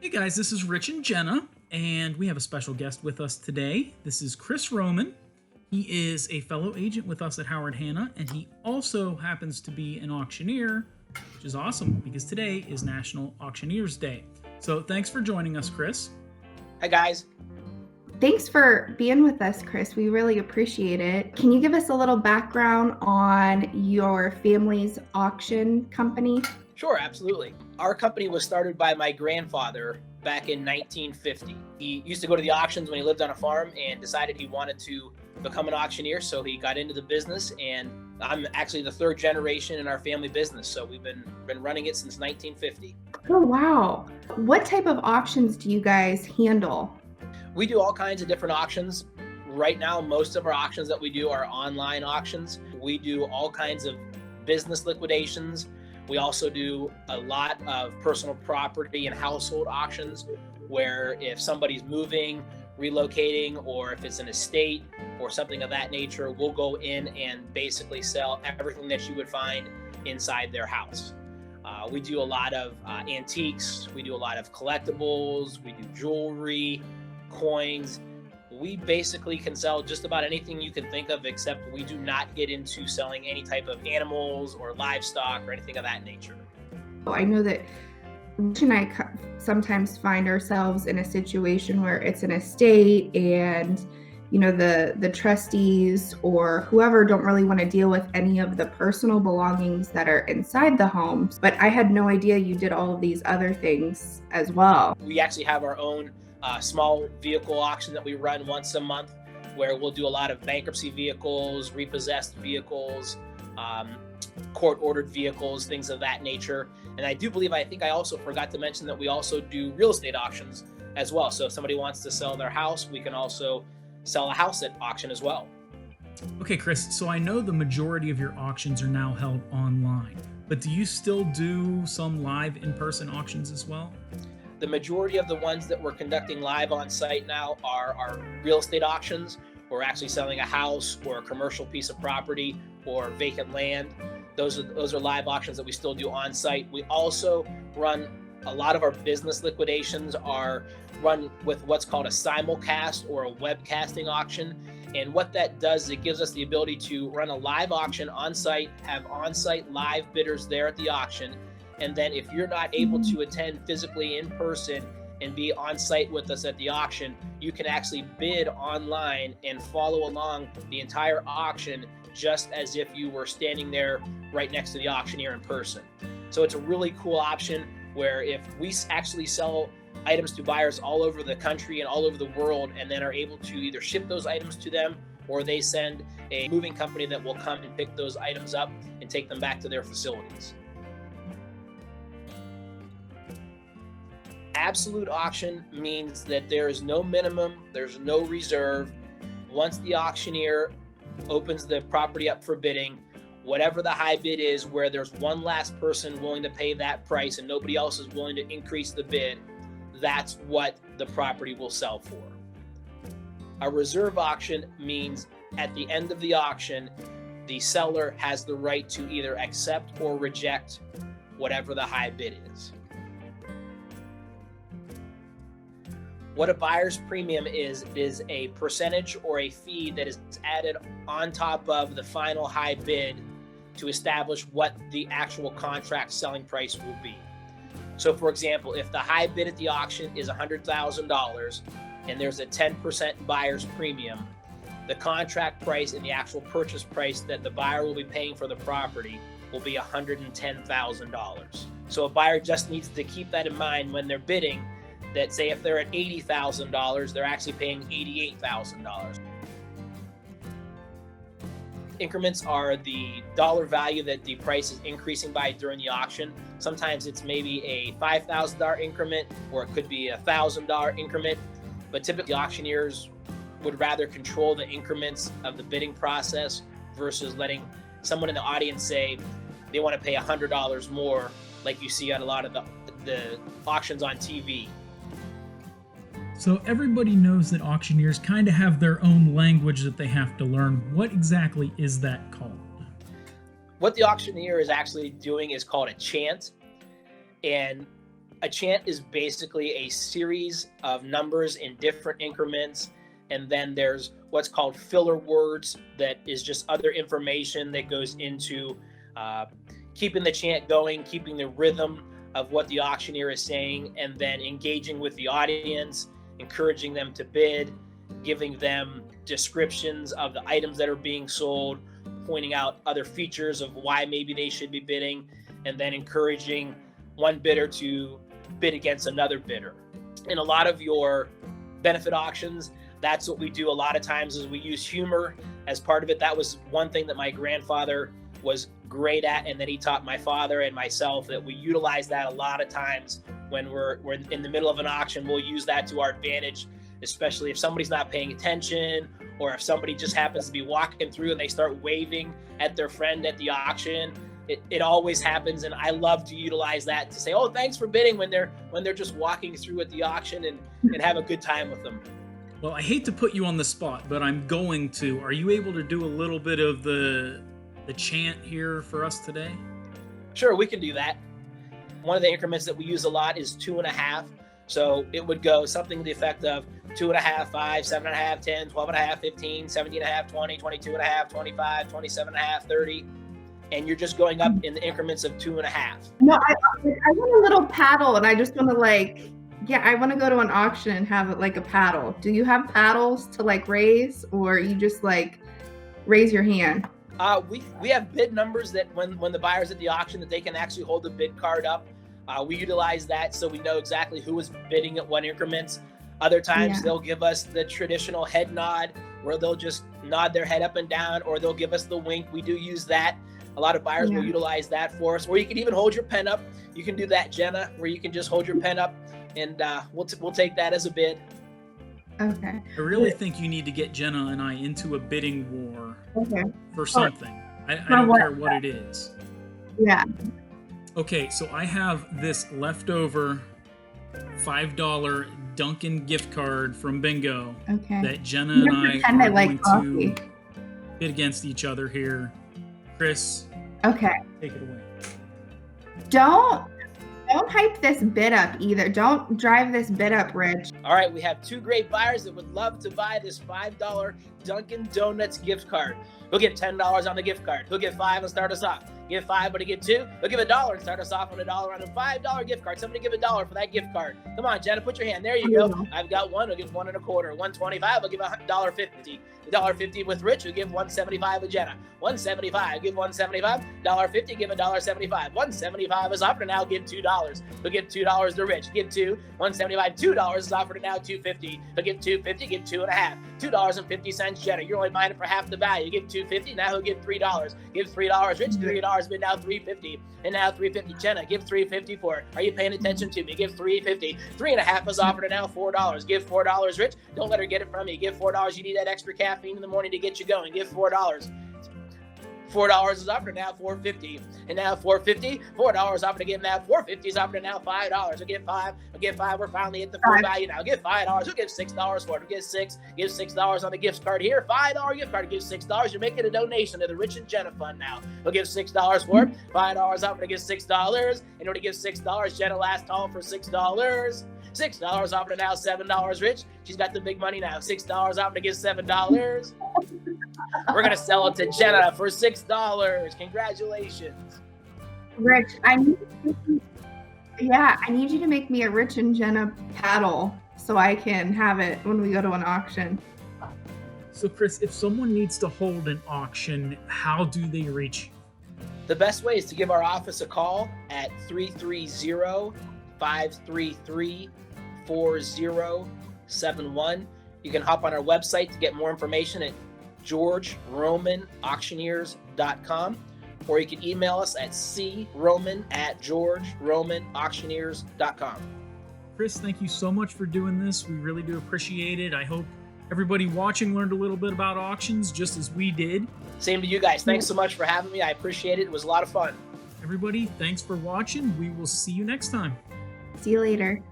Hey guys, this is Rich and Jenna, and we have a special guest with us today. This is Chris Roman. He is a fellow agent with us at Howard Hanna, and he also happens to be an auctioneer, which is awesome because today is National Auctioneers Day. So thanks for joining us, Chris. Hi, guys. Thanks for being with us, Chris. We really appreciate it. Can you give us a little background on your family's auction company? Sure, absolutely. Our company was started by my grandfather back in 1950. He used to go to the auctions when he lived on a farm and decided he wanted to become an auctioneer, so he got into the business, and I'm actually the third generation in our family business, so we've been running it since 1950. Oh, wow. What type of auctions do you guys handle? We do all kinds of different auctions. Right now, most of our auctions that we do are online auctions. We do all kinds of business liquidations. We also do a lot of personal property and household auctions where if somebody's moving, relocating, or if it's an estate or something of that nature, we'll go in and basically sell everything that you would find inside their house. We do a lot of antiques. We do a lot of collectibles. We do jewelry, coins. We basically can sell just about anything you can think of, except we do not get into selling any type of animals or livestock or anything of that nature. I know that Rich and I sometimes find ourselves in a situation where it's an estate and the trustees or whoever don't really want to deal with any of the personal belongings that are inside the homes. But I had no idea you did all of these other things as well. We actually have our own small vehicle auction that we run once a month, where we'll do a lot of bankruptcy vehicles, repossessed vehicles, court-ordered vehicles, things of that nature. And I think I also forgot to mention that we also do real estate auctions as well. So if somebody wants to sell their house, we can also sell a house at auction as well. Okay, Chris, so I know the majority of your auctions are now held online, but do you still do some live in-person auctions as well? The majority of the ones that we're conducting live on site now are our real estate auctions. We're actually selling a house or a commercial piece of property or vacant land. Those are live auctions that we still do on site. We also run a lot of our business liquidations are run with what's called a simulcast or a webcasting auction. And what that does is it gives us the ability to run a live auction on site, have on-site live bidders there at the auction. And then if you're not able to attend physically in person and be on site with us at the auction, you can actually bid online and follow along the entire auction just as if you were standing there right next to the auctioneer in person. So it's a really cool option where if we actually sell items to buyers all over the country and all over the world and then are able to either ship those items to them or they send a moving company that will come and pick those items up and take them back to their facilities. Absolute auction means that there is no minimum, there's no reserve. Once the auctioneer opens the property up for bidding, whatever the high bid is, where there's one last person willing to pay that price and nobody else is willing to increase the bid, that's what the property will sell for. A reserve auction means at the end of the auction, the seller has the right to either accept or reject whatever the high bid is. What a buyer's premium is a percentage or a fee that is added on top of the final high bid to establish what the actual contract selling price will be. So for example, if the high bid at the auction is $100,000 and there's a 10% buyer's premium, the contract price and the actual purchase price that the buyer will be paying for the property will be $110,000. So a buyer just needs to keep that in mind when they're bidding, that say if they're at $80,000, they're actually paying $88,000. Increments are the dollar value that the price is increasing by during the auction. Sometimes it's maybe a $5,000 increment, or it could be a $1,000 increment, but typically auctioneers would rather control the increments of the bidding process versus letting someone in the audience say they want to pay $100 more, like you see on a lot of the auctions on TV. So everybody knows that auctioneers kind of have their own language that they have to learn. What exactly is that called? What the auctioneer is actually doing is called a chant. And A chant is basically a series of numbers in different increments. And then there's what's called filler words, that is just other information that goes into keeping the chant going, keeping the rhythm of what the auctioneer is saying, and then engaging with the audience, encouraging them to bid, giving them descriptions of the items that are being sold, pointing out other features of why maybe they should be bidding, and then encouraging one bidder to bid against another bidder. In a lot of your benefit auctions, that's what we do a lot of times, is we use humor as part of it. That was one thing that my grandfather was great at, and then he taught my father and myself, that we utilize that a lot of times when we're in the middle of an auction. We'll use that to our advantage, especially if somebody's not paying attention, or if somebody just happens to be walking through and they start waving at their friend at the auction. It always happens, and I love to utilize that to say, oh, thanks for bidding, when they're just walking through at the auction, and have a good time with them. Well, I hate to put you on the spot, but I'm going to. Are you able to do a little bit of the chant here for us today? Sure, we can do that. One of the increments that we use a lot is 2.5. So it would go something to the effect of 2.5, 5, 7.5, 10, 12.5, 15, 17.5, 20, 22.5, 25, 27.5, 30. And you're just going up in the increments of 2.5. No, I want a little paddle, and I just want to I want to go to an auction and have like a paddle. Do you have paddles to like raise, or you just like raise your hand? We have bid numbers that when the buyer's at the auction, that they can actually hold the bid card up. We utilize that so we know exactly who is bidding at what increments. Other times they'll give us the traditional head nod, where they'll just nod their head up and down, or they'll give us the wink. We do use that. A lot of buyers will utilize that for us. Or you can even hold your pen up. You can do that, Jenna, where you can just hold your pen up, and we'll take that as a bid. Okay. I really think you need to get Jenna and I into a bidding war for something. I don't care what it is. Yeah. Okay, so I have this leftover $5 Dunkin' gift card from Bingo that Jenna and I are going to bid against each other here. Chris, take it away. Don't hype this bid up either. Don't drive this bid up, Rich. All right, we have two great buyers that would love to buy this $5 Dunkin' Donuts gift card. He'll get $10 on the gift card. He'll get 5 and start us off. Give 5, but he get 2. He'll give $1 and start us off on $1 on a $5 gift card. Somebody give $1 for that gift card. Come on, Jenna, put your hand. There you go. I've got 1. I'll give 1 1/4. 1.25. I'll give $1.50. $1.50 with Rich. We'll give 1.75 with Jenna. 1.75. Give 1.75. $1.50. Give $1.75. 1.75 is offered, and now give $2. We'll give $2 to Rich. Give 2. 1.75. $2 is offered, and now $2.50. He'll give $2.50. Give 2.5. $2.50, Jenna. You're only buying it for half the value. Give $2.50. Now he'll give $3. Give $3, Rich. $3, but now $3.50. And now $3.50, Jenna. Give $3.50 for it. Are you paying attention to me? Give $3.50. 3.5 is offered, and now $4. Give $4, Rich. Don't let her get it from you. Give $4. You need that extra caffeine in the morning to get you going. Give $4. $4 is offered, now $4.50. And now $4.50. $4 offered again, now $4.50 is offered, and now $5. We'll give 5. We'll give 5. We're finally at the full value now. Give $5. We'll give $6 for it. We'll give 6. Give $6 on the gift card here. $5 gift card. Give $6. You're making a donation to the Rich and Jenna Fund now. We'll give $6 for it. $5 offered to give $6. In order to give $6, Jenna last call for $6. $6 offered, now $7, Rich. She's got the big money now. $6 offered to give $7. We're gonna sell it to Jenna for $6. Congratulations, Rich. I need you to make me a Rich and Jenna paddle so I can have it when we go to an auction. So, Chris, if someone needs to hold an auction, how do they reach you? The best way is to give our office a call at 330-533-4071. You can hop on our website to get more information at GeorgeRomanAuctioneers.com, or you can email us at croman@GeorgeRomanAuctioneers.com. Chris, thank you so much for doing this. We really do appreciate it. I hope everybody watching learned a little bit about auctions just as we did. Same to you guys. Thanks so much for having me. I appreciate it. It was a lot of fun. Everybody, thanks for watching. We will see you next time. See you later.